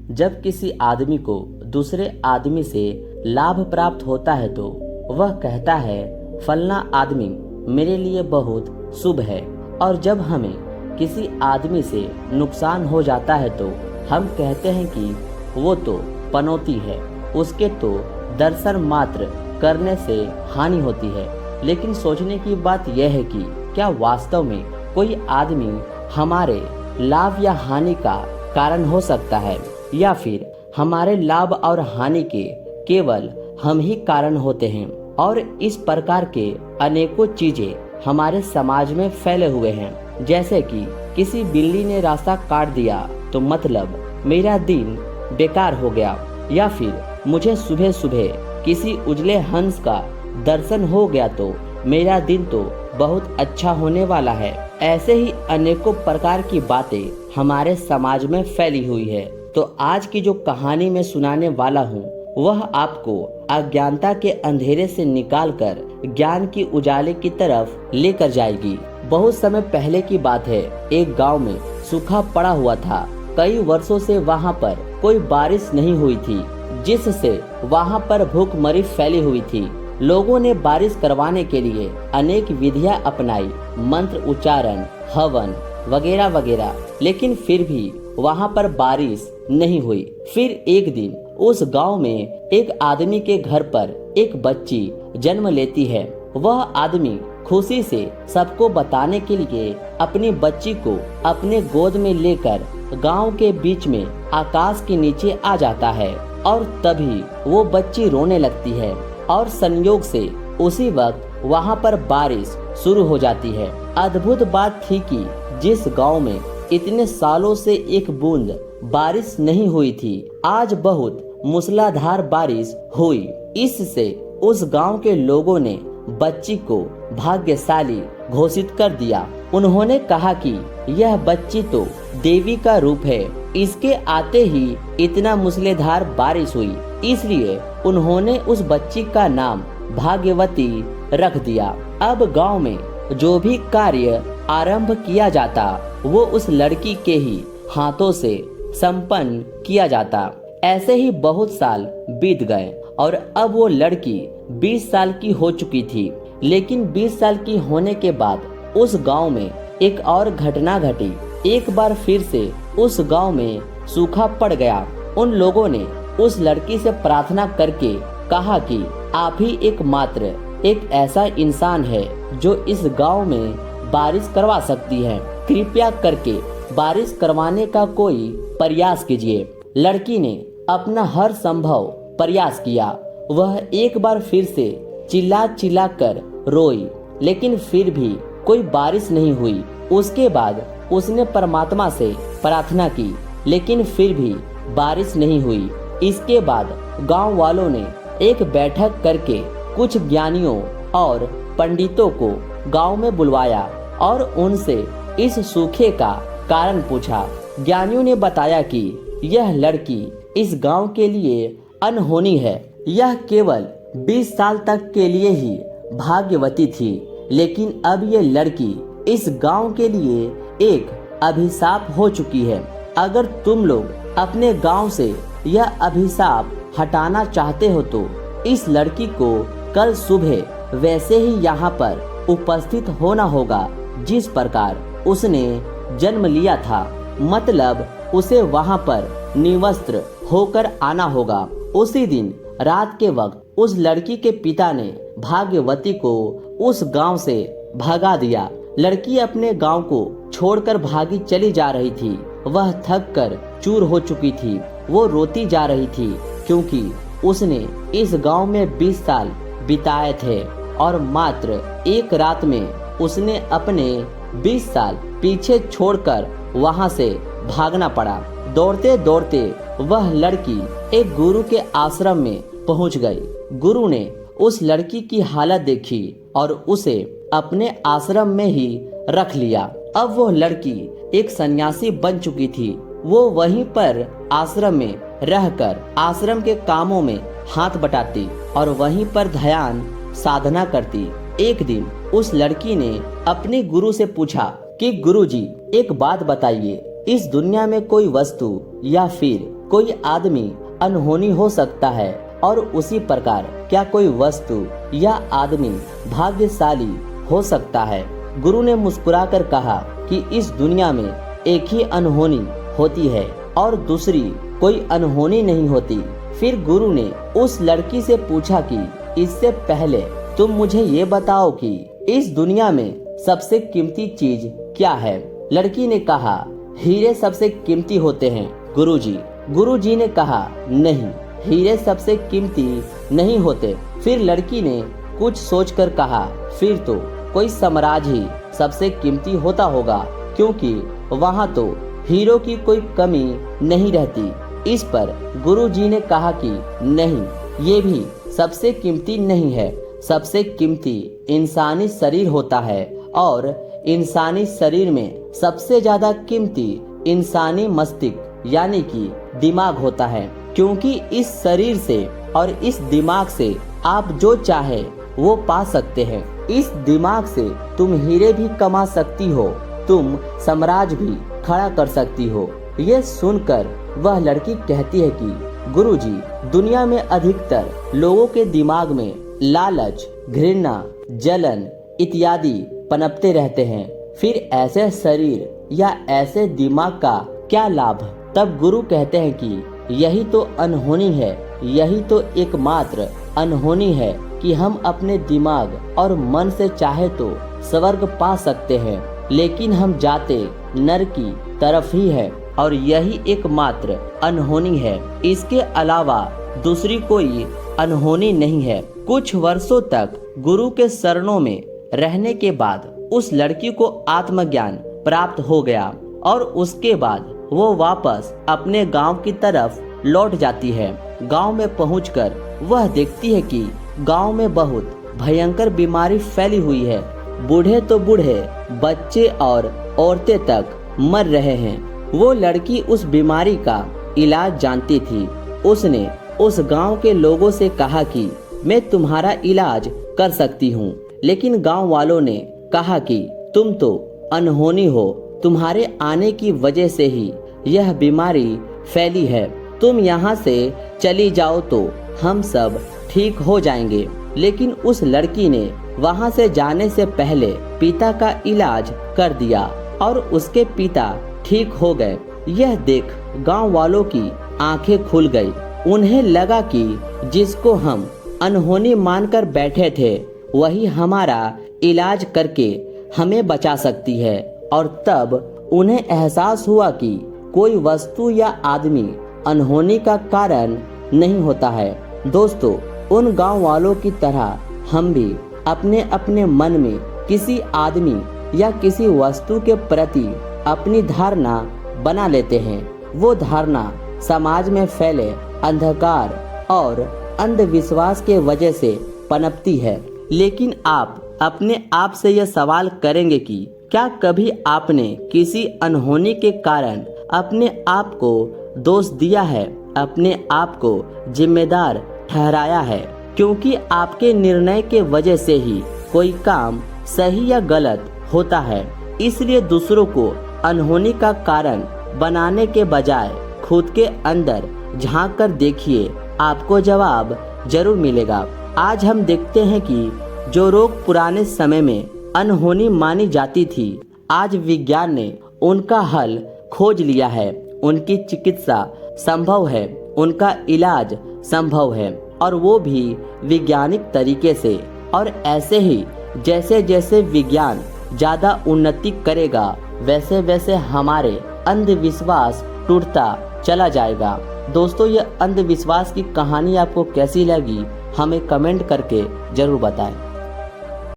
जब किसी आदमी को दूसरे आदमी से लाभ प्राप्त होता है तो वह कहता है फलना आदमी मेरे लिए बहुत शुभ है, और जब हमें किसी आदमी से नुकसान हो जाता है तो हम कहते हैं कि वो तो पनौती है, उसके तो दर्शन मात्र करने से हानि होती है। लेकिन सोचने की बात यह है कि क्या वास्तव में कोई आदमी हमारे लाभ या हानि का कारण हो सकता है, या फिर हमारे लाभ और हानि के केवल हम ही कारण होते हैं। और इस प्रकार के अनेकों चीजें हमारे समाज में फैले हुए हैं। जैसे कि किसी बिल्ली ने रास्ता काट दिया तो मतलब मेरा दिन बेकार हो गया, या फिर मुझे सुबह सुबह किसी उजले हंस का दर्शन हो गया तो मेरा दिन तो बहुत अच्छा होने वाला है। ऐसे ही अनेकों प्रकार की बातें हमारे समाज में फैली हुई है। तो आज की जो कहानी मैं सुनाने वाला हूँ वह आपको अज्ञानता के अंधेरे से निकालकर ज्ञान की उजाले की तरफ लेकर जाएगी। बहुत समय पहले की बात है, एक गांव में सूखा पड़ा हुआ था। कई वर्षों से वहां पर कोई बारिश नहीं हुई थी, जिससे वहां पर भूखमरी फैली हुई थी। लोगों ने बारिश करवाने के लिए अनेक विधियां अपनाई, मंत्र उच्चारण, हवन वगैरह वगैरह, लेकिन फिर भी वहां पर बारिश नहीं हुई। फिर एक दिन उस गांव में एक आदमी के घर पर एक बच्ची जन्म लेती है। वह आदमी खुशी से सबको बताने के लिए अपनी बच्ची को अपने गोद में लेकर गांव के बीच में आकाश के नीचे आ जाता है, और तभी वो बच्ची रोने लगती है, और संयोग से उसी वक्त वहां पर बारिश शुरू हो जाती है। अद्भुत बात थी कि जिस गांव में इतने सालों से एक बूंद बारिश नहीं हुई थी, आज बहुत मूसलाधार बारिश हुई। इससे उस गांव के लोगों ने बच्ची को भाग्यशाली घोषित कर दिया। उन्होंने कहा कि यह बच्ची तो देवी का रूप है, इसके आते ही इतना मूसलाधार बारिश हुई। इसलिए उन्होंने उस बच्ची का नाम भाग्यवती रख दिया। अब गांव में जो भी कार्य आरंभ किया जाता वो उस लड़की के ही हाथों से संपन्न किया जाता। ऐसे ही बहुत साल बीत गए और अब वो लड़की 20 साल की हो चुकी थी। लेकिन 20 साल की होने के बाद उस गांव में एक और घटना घटी। एक बार फिर से उस गांव में सूखा पड़ गया। उन लोगों ने उस लड़की से प्रार्थना करके कहा कि आप ही एकमात्र एक ऐसा इंसान है जो इस गांव में बारिश करवा सकती है। कृपया करके बारिश करवाने का कोई प्रयास कीजिए। लड़की ने अपना हर संभव प्रयास किया। वह एक बार फिर से चिल्ला चिल्ला कर रोई, लेकिन फिर भी कोई बारिश नहीं हुई। उसके बाद उसने परमात्मा से प्रार्थना की, लेकिन फिर भी बारिश नहीं हुई। इसके बाद गांव वालों ने एक बैठक करके कुछ ज्ञानियों और पंडितों को गांव में बुलवाया और उनसे इस सूखे का कारण पूछा। ज्ञानियों ने बताया कि यह लड़की इस गांव के लिए अनहोनी है। यह केवल 20 साल तक के लिए ही भाग्यवती थी, लेकिन अब ये लड़की इस गांव के लिए एक अभिशाप हो चुकी है। अगर तुम लोग अपने गांव से यह अभिशाप हटाना चाहते हो तो इस लड़की को कल सुबह वैसे ही यहाँ पर उपस्थित होना होगा जिस प्रकार उसने जन्म लिया था। मतलब उसे वहाँ पर निवस्त्र होकर आना होगा। उसी दिन रात के वक्त उस लड़की के पिता ने भाग्यवती को उस गांव से भगा दिया। लड़की अपने गांव को छोड़कर भागी चली जा रही थी। वह थक कर चूर हो चुकी थी। वो रोती जा रही थी क्योंकि उसने इस गांव में 20 साल बिताए थे और मात्र एक रात में उसने अपने 20 साल पीछे छोड़कर वहां से भागना पड़ा। दौड़ते दौड़ते वह लड़की एक गुरु के आश्रम में पहुंच गई। गुरु ने उस लड़की की हालत देखी और उसे अपने आश्रम में ही रख लिया। अब वो लड़की एक सन्यासी बन चुकी थी। वो वहीं पर आश्रम में रहकर आश्रम के कामों में हाथ बटाती और वहीं पर ध्यान साधना करती। एक दिन उस लड़की ने अपने गुरु से पूछा कि गुरुजी, एक बात बताइए, इस दुनिया में कोई वस्तु या फिर कोई आदमी अनहोनी हो सकता है और उसी प्रकार क्या कोई वस्तु या आदमी भाग्यशाली हो सकता है? गुरु ने मुस्कुराकर कहा कि इस दुनिया में एक ही अनहोनी होती है और दूसरी कोई अनहोनी नहीं होती। फिर गुरु ने उस लड़की से पूछा कि इससे पहले तुम मुझे ये बताओ कि इस दुनिया में सबसे कीमती चीज क्या है? लड़की ने कहा, हीरे सबसे कीमती होते हैं गुरुजी। गुरुजी ने कहा, नहीं, हीरे सबसे कीमती नहीं होते। फिर लड़की ने कुछ सोचकर कहा, फिर तो कोई साम्राज्य ही सबसे कीमती होता होगा, क्योंकि वहाँ तो हीरो की कोई कमी नहीं रहती। इस पर गुरुजी ने कहा कि नहीं, ये भी सबसे कीमती नहीं है। सबसे कीमती इंसानी शरीर होता है और इंसानी शरीर में सबसे ज्यादा कीमती इंसानी मस्तिष्क यानी कि दिमाग होता है, क्योंकि इस शरीर से और इस दिमाग से आप जो चाहे वो पा सकते हैं। इस दिमाग से तुम हीरे भी कमा सकती हो, तुम साम्राज्य भी खड़ा कर सकती हो। ये सुनकर वह लड़की कहती है कि गुरुजी, दुनिया में अधिकतर लोगों के दिमाग में लालच, घृणा, जलन इत्यादि पनपते रहते हैं। फिर ऐसे शरीर या ऐसे दिमाग का क्या लाभ? तब गुरु कहते हैं कि यही तो अनहोनी है, यही तो एकमात्र अनहोनी है कि हम अपने दिमाग और मन से चाहे तो स्वर्ग पा सकते हैं, लेकिन हम जाते नर की तरफ ही है और यही एकमात्र अनहोनी है। इसके अलावा दूसरी कोई अनहोनी नहीं है। कुछ वर्षों तक गुरु के शरणों में रहने के बाद उस लड़की को आत्मज्ञान प्राप्त हो गया और उसके बाद वो वापस अपने गांव की तरफ लौट जाती है। गांव में पहुंचकर वह देखती है कि गांव में बहुत भयंकर बीमारी फैली हुई है। बूढ़े तो बूढ़े, बच्चे और औरतें तक मर रहे हैं। वो लड़की उस बीमारी का इलाज जानती थी। उसने उस गांव के लोगों से कहा कि मैं तुम्हारा इलाज कर सकती हूँ, लेकिन गांव वालों ने कहा कि तुम तो अनहोनी हो, तुम्हारे आने की वजह से ही यह बीमारी फैली है, तुम यहाँ से चली जाओ तो हम सब ठीक हो जाएंगे। लेकिन उस लड़की ने वहाँ से जाने से पहले पिता का इलाज कर दिया और उसके पिता ठीक हो गए। यह देख गांव वालों की आंखें खुल गई। उन्हें लगा कि जिसको हम अनहोनी मानकर बैठे थे वही हमारा इलाज करके हमें बचा सकती है। और तब उन्हें एहसास हुआ कि कोई वस्तु या आदमी अनहोनी का कारण नहीं होता है। दोस्तों, उन गांव वालों की तरह हम भी अपने अपने मन में किसी आदमी या किसी वस्तु के प्रति अपनी धारणा बना लेते हैं। वो धारणा समाज में फैले अंधकार और अंधविश्वास के वजह से पनपती है। लेकिन आप अपने आप से यह सवाल करेंगे कि क्या कभी आपने किसी अनहोनी के कारण अपने आप को दोष दिया है, अपने आप को जिम्मेदार ठहराया है? क्योंकि आपके निर्णय के वजह से ही कोई काम सही या गलत होता है। इसलिए दूसरों को अनहोनी का कारण बनाने के बजाय खुद के अंदर झांक कर देखिए, आपको जवाब जरूर मिलेगा। आज हम देखते हैं कि जो रोग पुराने समय में अनहोनी मानी जाती थी, आज विज्ञान ने उनका हल खोज लिया है। उनकी चिकित्सा संभव है, उनका इलाज संभव है, और वो भी वैज्ञानिक तरीके से। और ऐसे ही जैसे जैसे विज्ञान ज्यादा उन्नति करेगा, वैसे वैसे हमारे अंधविश्वास टूटता चला जाएगा। दोस्तों, यह अंधविश्वास की कहानी आपको कैसी लगी हमें कमेंट करके जरूर बताएं।